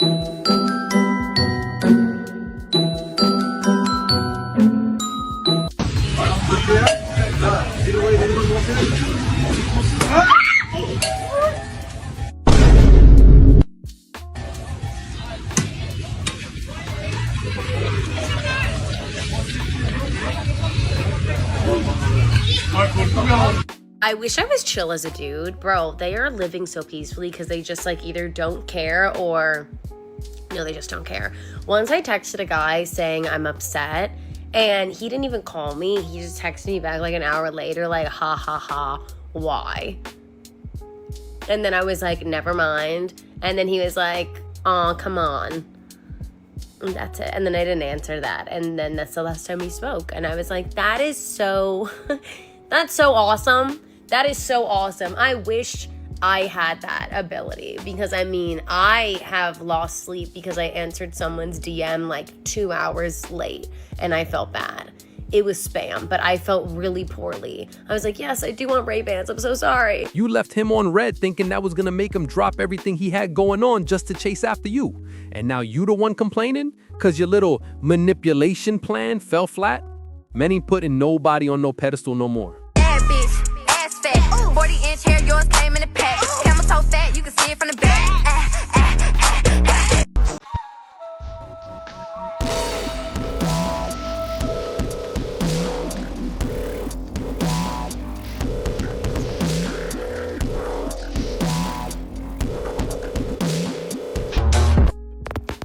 I wish I was chill as a dude. Bro, they are living so peacefully because they just like either don't care or no, they just don't care. Once I texted a guy saying I'm upset and he didn't even call me. He just texted me back like an hour later like, ha ha ha, why? And then I was like, never mind. And then he was like, oh, come on. And that's it. And then I didn't answer that. And then that's the last time we spoke. And I was like, that is so, that's so awesome. That is so awesome. I wish I had that ability because I mean, I have lost sleep because I answered someone's DM like 2 hours late and I felt bad. It was spam, but I felt really poorly. I was like, yes, I do want Ray-Bans. I'm so sorry. You left him on red thinking that was gonna make him drop everything he had going on just to chase after you. And now you the one complaining because your little manipulation plan fell flat? Men ain't putting nobody on no pedestal no more. 40-inch hair, yours came in a pack. Camel toe fat, you can see it from the back.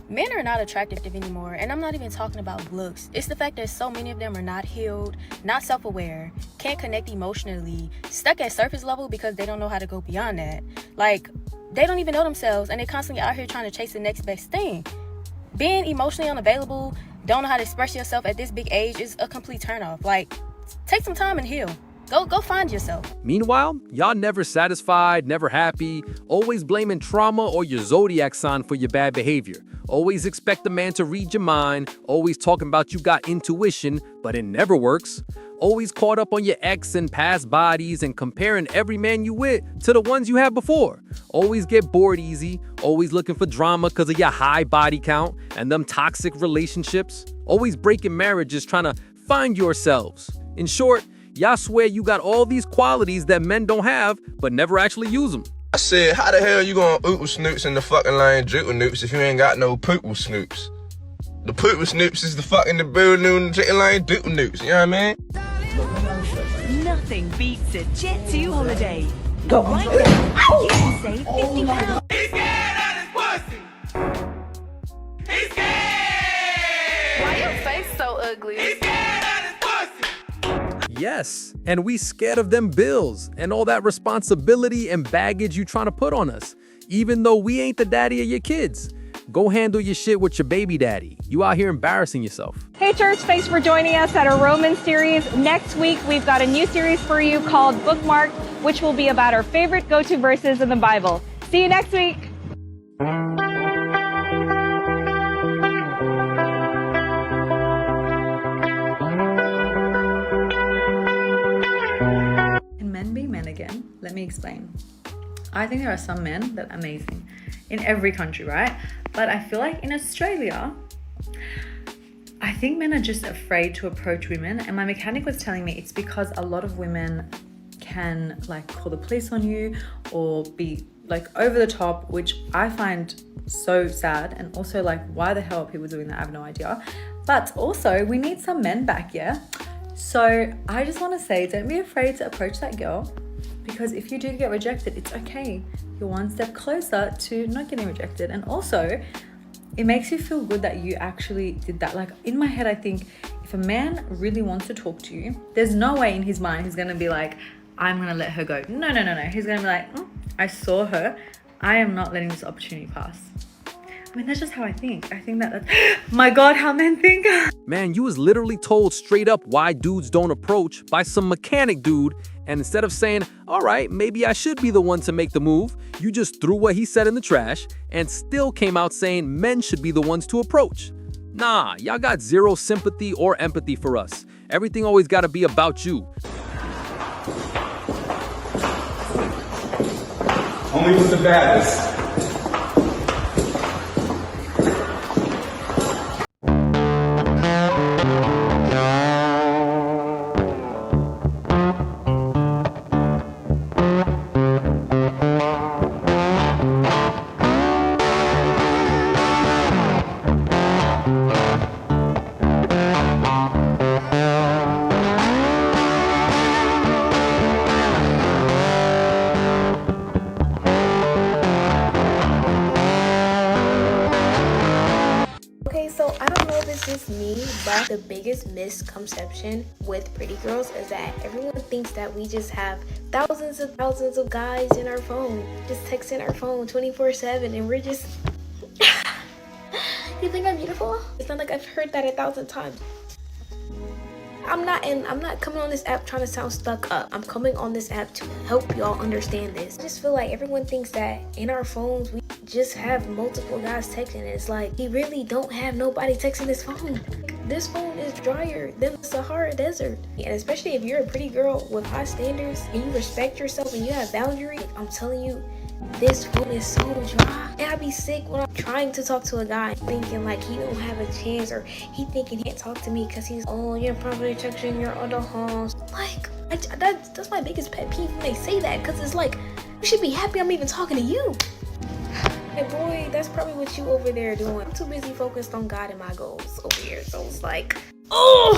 Men are not attractive anymore, and I'm not even talking about looks. It's the fact that so many of them are not healed, not self-aware, can't connect emotionally, stuck at surface level because they don't know how to go beyond that. Like, they don't even know themselves, and they're constantly out here trying to chase the next best thing. Being emotionally unavailable, don't know how to express yourself at this big age is a complete turnoff. Like, take some time and heal. Go find yourself. Meanwhile, y'all never satisfied, never happy, always blaming trauma or your zodiac sign for your bad behavior. Always expect a man to read your mind, always talking about you got intuition, but it never works. Always caught up on your ex and past bodies and comparing every man you with to the ones you had before. Always get bored easy, always looking for drama because of your high body count and them toxic relationships. Always breaking marriages trying to find yourselves. In short, y'all swear you got all these qualities that men don't have, but never actually use them. I said, how the hell you gonna oopal snoops in the fucking line jootle noops if you ain't got no poople snoops? The poople snoops is the fucking the boo-noon chicken line doodle noops, you know what I mean? Nothing beats a Jet 2 holiday. Go. Right now, you can save £50. He's scared of his pussy. He's scared. Why your face so ugly? He's scared of his pussy. Yes, and we scared of them bills and all that responsibility and baggage you trying to put on us, even though we ain't the daddy of your kids. Go handle your shit with your baby daddy. You out here embarrassing yourself. Hey church, thanks for joining us at our Romans series. Next week, we've got a new series for you called Bookmarked, which will be about our favorite go-to verses in the Bible. See you next week. Can men be men again? Let me explain. I think there are some men that are amazing in every country, right? But I feel like in Australia, I think men are just afraid to approach women. And my mechanic was telling me it's because a lot of women can like call the police on you or be like over the top, which I find so sad. And also like, why the hell are people doing that? I have no idea. But also we need some men back, yeah? So I just want to say, don't be afraid to approach that girl, because if you do get rejected, it's okay. You're one step closer to not getting rejected. And also, it makes you feel good that you actually did that. Like in my head, I think if a man really wants to talk to you, there's no way in his mind he's going to be like, I'm going to let her go. No. He's going to be like, I saw her. I am not letting this opportunity pass. I mean, that's just how I think. I think that's, my God, how men think. Man, you was literally told straight up why dudes don't approach by some mechanic dude. And instead of saying, all right, maybe I should be the one to make the move, you just threw what he said in the trash and still came out saying men should be the ones to approach. Nah, y'all got zero sympathy or empathy for us. Everything always gotta be about you. Only with the baddest. it's just me, but the biggest misconception with pretty girls is that everyone thinks that we just have thousands of guys in our phone, just texting our phone 24/7, and we're just. You think I'm beautiful? It's not like I've heard that 1,000 times. I'm not coming on this app trying to sound stuck up. I'm coming on this app to help y'all understand this. I just feel like everyone thinks that in our phones we just have multiple guys texting, and it's like we really don't have nobody texting this phone. This phone is drier than the Sahara Desert. And especially if you're a pretty girl with high standards and you respect yourself and you have boundaries, I'm telling you, this phone is so dry. And I be sick when I'm trying to talk to a guy thinking like he don't have a chance, or he thinking he can't talk to me because he's, oh, you're probably texting your other homes. Like, that's my biggest pet peeve when they say that, because it's like, you should be happy I'm even talking to you. Hey boy, that's probably what you over there doing. I'm too busy focused on God and my goals over here. So it's like, oh,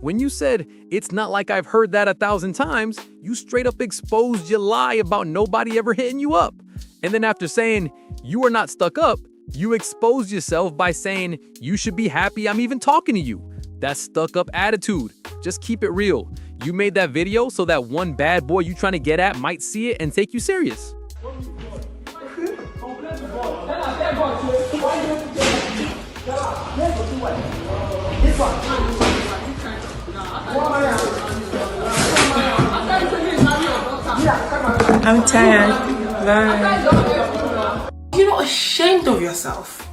When you said, it's not like I've heard that 1,000 times, you straight up exposed your lie about nobody ever hitting you up. And then after saying, you are not stuck up, you exposed yourself by saying, you should be happy I'm even talking to you. That's stuck up attitude. Just keep it real. You made that video so that one bad boy you trying to get at might see it and take you serious. I'm tired. Bye. You're not ashamed of yourself.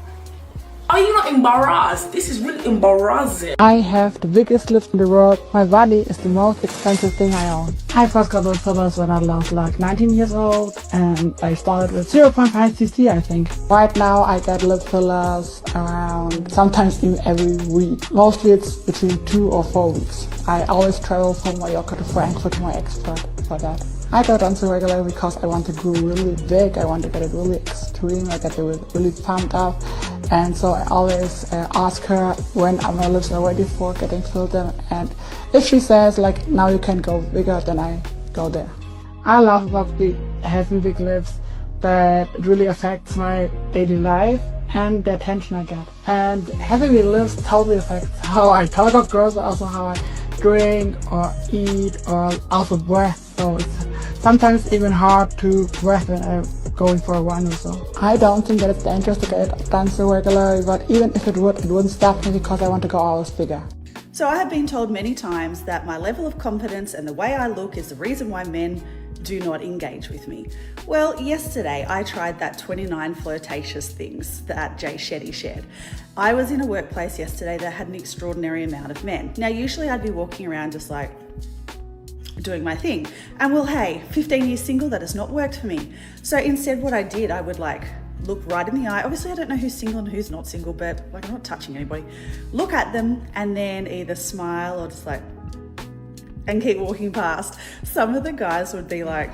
Are you not embarrassed? This is really embarrassing. I have the biggest lips in the world. My body is the most expensive thing I own. I first got lip fillers when I was like 19 years old, and I started with 0.5 cc, I think. Right now I get lip fillers around, sometimes even every week. Mostly it's between 2 or 4 weeks. I always travel from Mallorca to Frankfurt to my expert for that. I go done so regularly because I want to grow really big. I want to get it really extreme. I get it really pumped up. And so I always ask her when my lips are ready for getting filled in. And if she says like, now you can go bigger, then I go there. I love about having big lips, that it really affects my daily life and the attention I get. And having big lips totally affects how I talk to girls, but also how I drink or eat or also breath. So it's sometimes even hard to breathe when I'm going for a run or so. I don't think that it's dangerous to get it done so regularly, but even if it wouldn't stop me because I want to go always bigger. So I have been told many times that my level of confidence and the way I look is the reason why men do not engage with me. Well, yesterday I tried that 29 flirtatious things that Jay Shetty shared. I was in a workplace yesterday that had an extraordinary amount of men. Now usually I'd be walking around just like doing my thing, and well, hey, 15 years single, that has not worked for me. So instead what I did, I would like look right in the eye. Obviously I don't know who's single and who's not single, but like I'm not touching anybody. Look at them and then either smile or just like, and keep walking past. Some of the guys would be like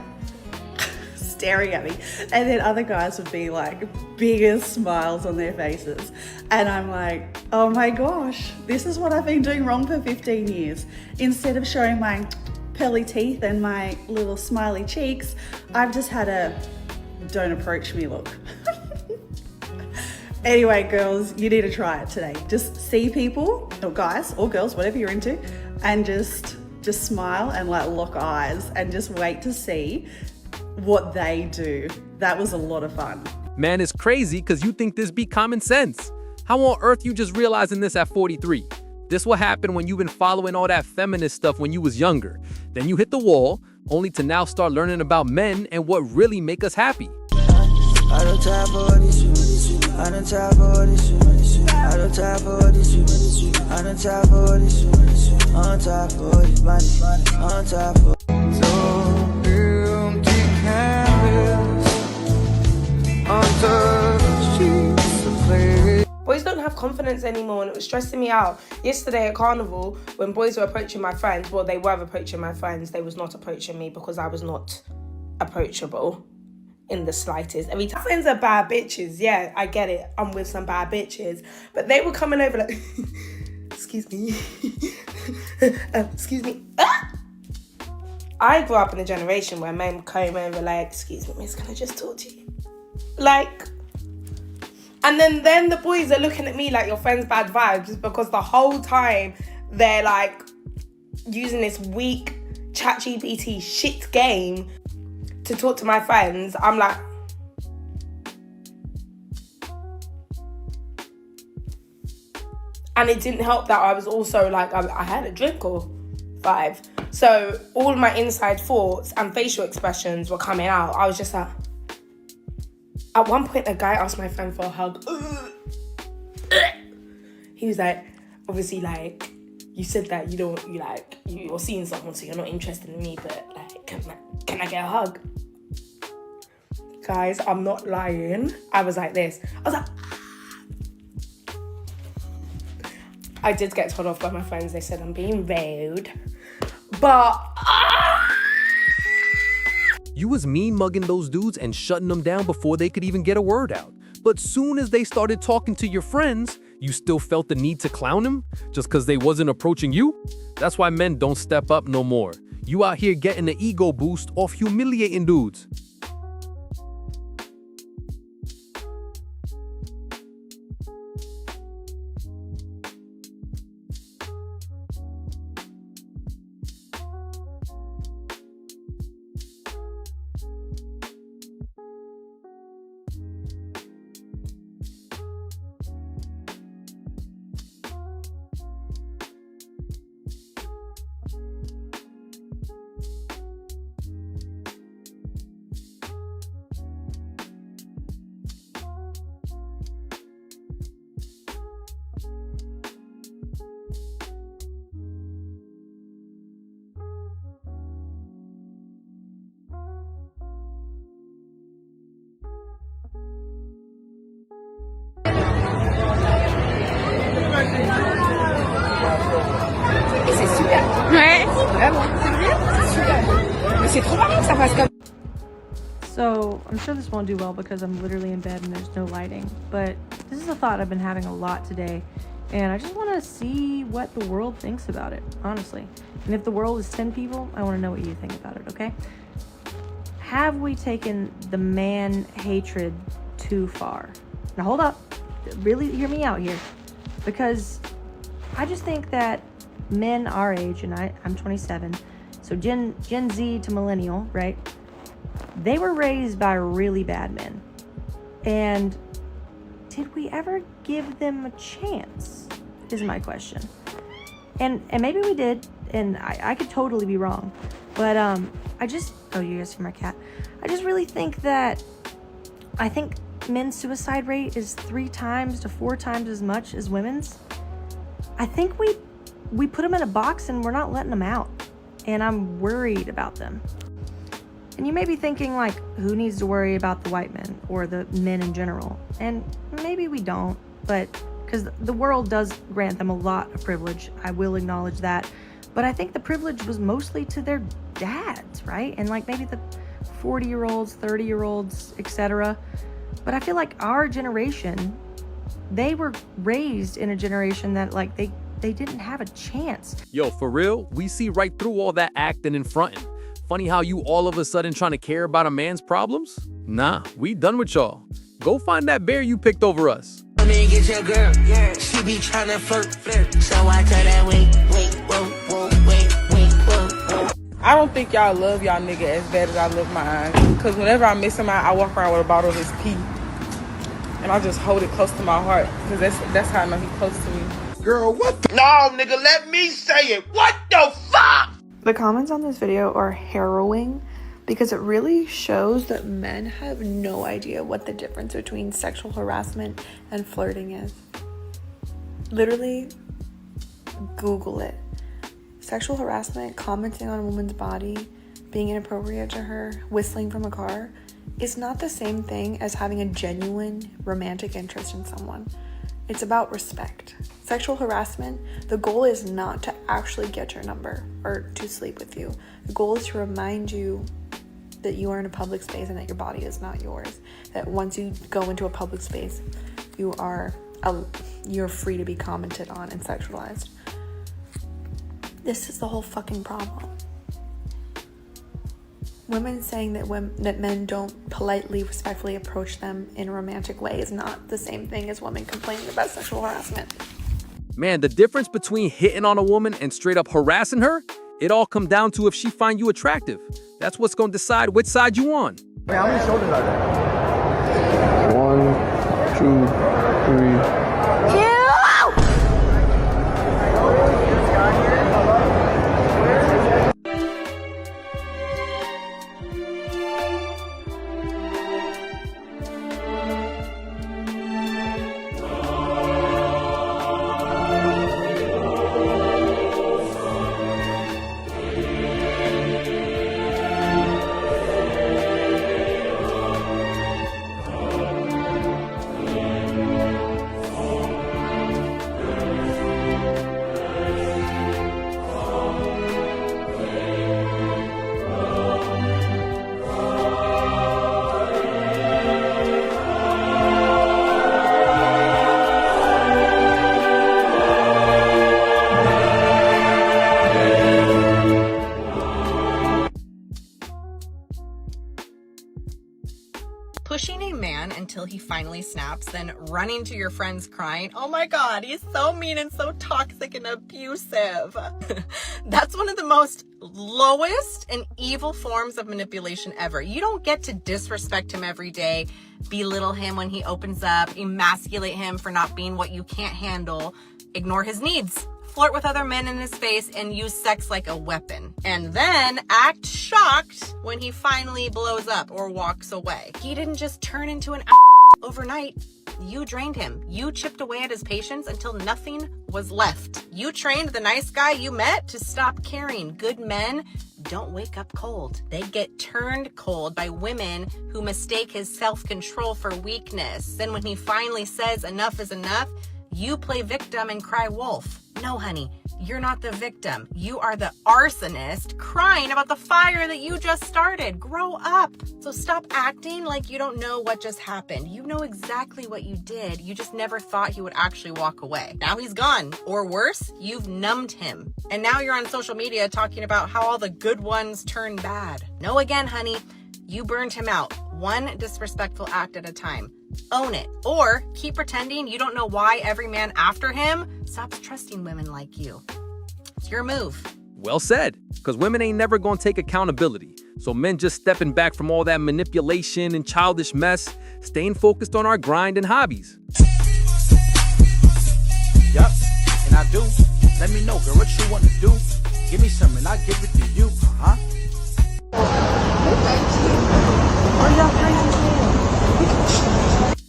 staring at me, and then other guys would be like biggest smiles on their faces. And I'm like, oh my gosh, this is what I've been doing wrong for 15 years. Instead of showing my pearly teeth and my little smiley cheeks, I've just had a don't approach me look. Anyway, girls, you need to try it today. Just see people, or guys or girls, whatever you're into, and just smile and like lock eyes and just wait to see what they do. That was a lot of fun. Man, it's crazy because you think this be common sense. How on earth you just realizing this at 43? This what happened when you've been following all that feminist stuff when you was younger. Then you hit the wall, only to now start learning about men and what really make us happy. I don't time for this. I don't time for this. I don't time for this. I don't time for this. On top for this money. On top for so empty canvas. On top of sheets of clay. Boys don't have confidence anymore, and it was stressing me out. Yesterday at Carnival, when boys were approaching my friends, well, they were approaching my friends, they was not approaching me because I was not approachable in the slightest. I mean, friends are bad bitches, yeah, I get it. I'm with some bad bitches. But they were coming over like, excuse me. Excuse me. Ah! I grew up in a generation where men came over like, excuse me, miss, can I just talk to you? Like, And then the boys are looking at me like your friend's bad vibes because the whole time they're like using this weak ChatGPT shit game to talk to my friends. I'm like, and it didn't help that I was also like, I had a drink or 5. So all of my inside thoughts and facial expressions were coming out. I was just like, at one point, a guy asked my friend for a hug. He was like, obviously, like, you said that you're seeing someone, so you're not interested in me, but like, can I get a hug? Guys, I'm not lying. I was like this. I was like, I did get told off by my friends. They said I'm being rude. But You was mean mugging those dudes and shutting them down before they could even get a word out. But soon as they started talking to your friends, you still felt the need to clown them just because they wasn't approaching you? That's why men don't step up no more. You out here getting an ego boost off humiliating dudes. C'est super. Ouais. Vraiment, c'est bien. C'est super. Mais c'est trop marrant que ça fasse comme. So, I'm sure this won't do well because I'm literally in bed and there's no lighting, but this is a thought I've been having a lot today, and I just want to see what the world thinks about it, honestly. And if the world is 10 people, I want to know what you think about it, okay? Have we taken the man hatred too far? Now, hold up. Really hear me out here. Because I just think that men our age, and I'm 27, so Gen Z to millennial, right? They were raised by really bad men. And did we ever give them a chance, is my question. And maybe we did, and I could totally be wrong. But I just, oh, you guys hear my cat. I just really think that, I think men's suicide rate is 3 times to 4 times as much as women's. I think we put them in a box and we're not letting them out. And I'm worried about them. And you may be thinking, like, who needs to worry about the white men or the men in general? And maybe we don't, but because the world does grant them a lot of privilege. I will acknowledge that. But I think the privilege was mostly to their dads, right? And like maybe the 40-year-olds, 30-year-olds, etc. But I feel like our generation, they were raised in a generation that like they didn't have a chance. Yo, for real, we see right through all that acting and fronting. Funny how you all of a sudden trying to care about a man's problems? Nah, we done with y'all. Go find that bear you picked over us. Let me get your girl, yeah. She be tryna flirt. So I tell that wait, whoa. I don't think y'all love y'all nigga as bad as I love mine. Cause whenever I miss him out, I walk around with a bottle of his pee. And I just hold it close to my heart. Cause that's how I know he's close to me. Girl, what the? No, nigga, let me say it. What the fuck? The comments on this video are harrowing because it really shows that men have no idea what the difference between sexual harassment and flirting is. Literally, Google it. Sexual harassment, commenting on a woman's body, being inappropriate to her, whistling from a car, is not the same thing as having a genuine romantic interest in someone. It's about respect. Sexual harassment, the goal is not to actually get your number or to sleep with you. The goal is to remind you that you are in a public space and that your body is not yours. That once you go into a public space, you're free to be commented on and sexualized. This is the whole fucking problem. Women saying that men don't politely, respectfully approach them in a romantic way is not the same thing as women complaining about sexual harassment. Man, the difference between hitting on a woman and straight up harassing her, it all comes down to if she find you attractive. That's what's gonna decide which side you on. Man, how many shoulders are there? 1, 2, 3. Pushing a man until he finally snaps, then running to your friends crying, "Oh my God, he's so mean and so toxic and abusive." That's one of the most lowest and evil forms of manipulation ever. You don't get to disrespect him every day, belittle him when he opens up, emasculate him for not being what you can't handle, ignore his needs, flirt with other men in his face, and use sex like a weapon. And then act shocked when he finally blows up or walks away. He didn't just turn into an overnight. You drained him. You chipped away at his patience until nothing was left. You trained the nice guy you met to stop caring. Good men don't wake up cold. They get turned cold by women who mistake his self-control for weakness. Then when he finally says enough is enough, you play victim and cry wolf. No, honey, you're not the victim. You are the arsonist crying about the fire that you just started. Grow up. So stop acting like you don't know what just happened. You know exactly what you did. You just never thought he would actually walk away. Now he's gone. Or worse, you've numbed him. And now you're on social media talking about how all the good ones turn bad. No, again, honey, you burned him out. One disrespectful act at a time. Own it. Or keep pretending you don't know why every man after him stops trusting women like you. It's your move. Well said, because women ain't never gonna take accountability. So men just stepping back from all that manipulation and childish mess, staying focused on our grind and hobbies. Yup, and I do. Let me know, girl, what you want to do. Give me some and I'll give it to you, huh?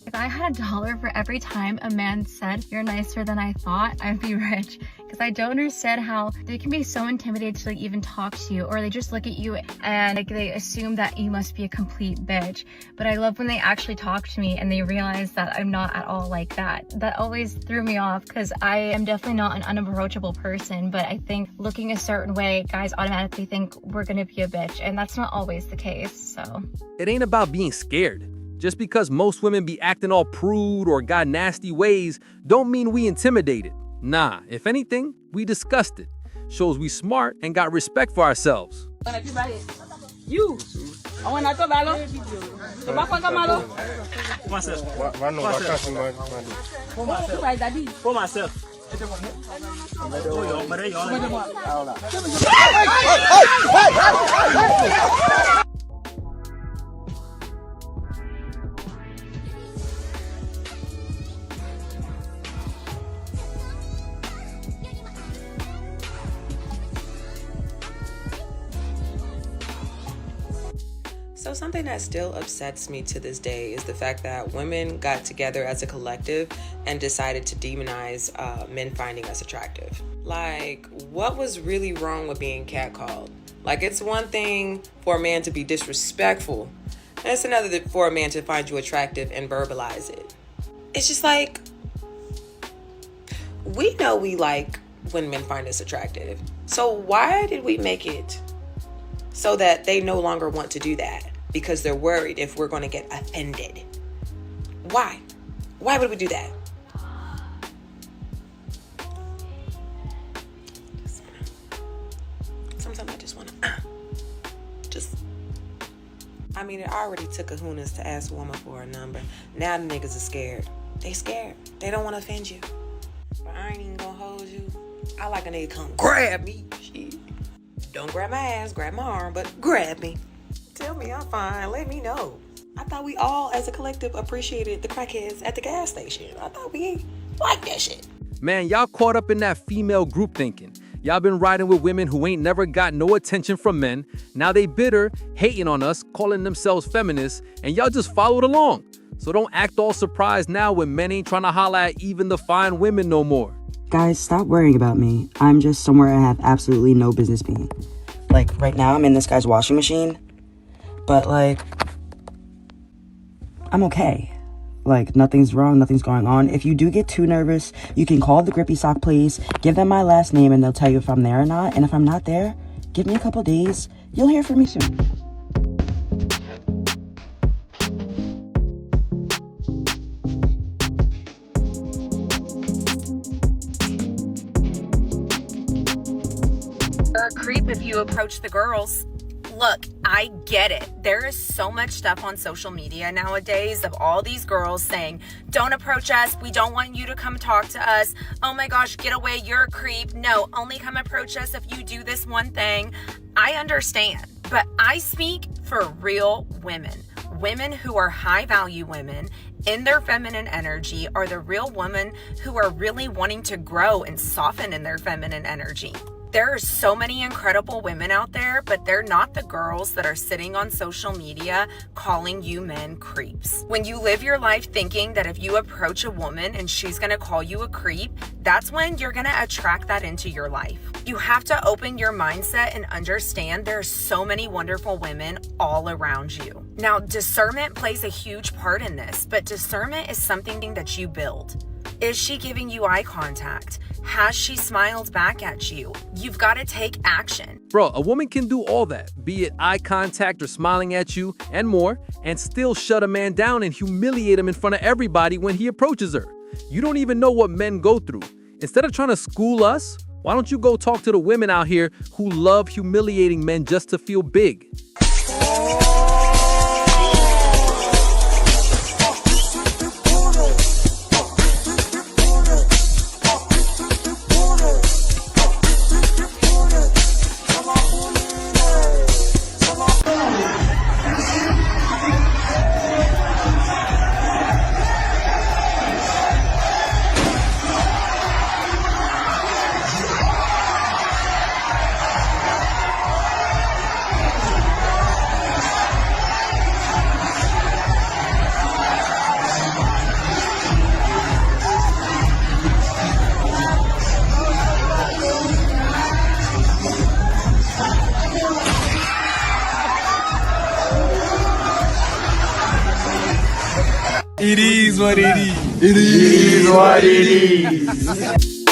If I had $1 for every time a man said you're nicer than I thought, I'd be rich. Because I don't understand how they can be so intimidated to even talk to you, or they just look at you and they assume that you must be a complete bitch. But I love when they actually talk to me and they realize that I'm not at all like that. That always threw me off because I am definitely not an unapproachable person, but I think looking a certain way, guys automatically think we're gonna be a bitch, and that's not always the case, so. It ain't about being scared. Just because most women be acting all prude or got nasty ways, don't mean we intimidated. Nah, if anything, we disgusted. Shows we smart and got respect for ourselves. You. For myself. So something that still upsets me to this day is the fact that women got together as a collective and decided to demonize men finding us attractive. Like, what was really wrong with being catcalled? Like, it's one thing for a man to be disrespectful, and it's another for a man to find you attractive and verbalize it. It's just like, we know we like when men find us attractive. So why did we make it so that they no longer want to do that? Because they're worried if we're going to get offended. Why? Why would we do that? Sometimes I just want to just mean, it already took kahunas to ask a woman for a number. Now the niggas are scared. They scared. They don't want to offend you. But I ain't even gonna hold you. I like a nigga come grab me. Shit. Don't grab my ass, grab my arm, but grab me. Tell me I'm fine. Let me know. I thought we all, as a collective, appreciated the crackheads at the gas station. I thought we liked that shit. Man, y'all caught up in that female group thinking. Y'all been riding with women who ain't never got no attention from men. Now they bitter, hating on us, calling themselves feminists, and y'all just followed along. So don't act all surprised now when men ain't trying to holler at even the fine women no more. Guys, stop worrying about me. I'm just somewhere I have absolutely no business being. Like, right now I'm in this guy's washing machine. But, like, I'm okay. Like, nothing's wrong, nothing's going on. If you do get too nervous, you can call the Grippy Sock Police, give them my last name, and they'll tell you if I'm there or not. And if I'm not there, give me a couple days. You'll hear from me soon. You're a creep if you approach the girls. Look, I get it. There is so much stuff on social media nowadays of all these girls saying, don't approach us. We don't want you to come talk to us. Oh my gosh, get away. You're a creep. No, only come approach us if you do this one thing. I understand, but I speak for real women. Women who are high value women in their feminine energy are the real women who are really wanting to grow and soften in their feminine energy. There are so many incredible women out there, but they're not the girls that are sitting on social media calling you men creeps. When you live your life thinking that if you approach a woman and she's gonna call you a creep, that's when you're gonna attract that into your life. You have to open your mindset and understand there are so many wonderful women all around you. Now, discernment plays a huge part in this, but discernment is something that you build. Is she giving you eye contact? Has she smiled back at you? You've got to take action. Bro, a woman can do all that, be it eye contact or smiling at you and more, and still shut a man down and humiliate him in front of everybody when he approaches her. You don't even know what men go through. Instead of trying to school us, why don't you go talk to the women out here who love humiliating men just to feel big? It is what it is. It is what it is.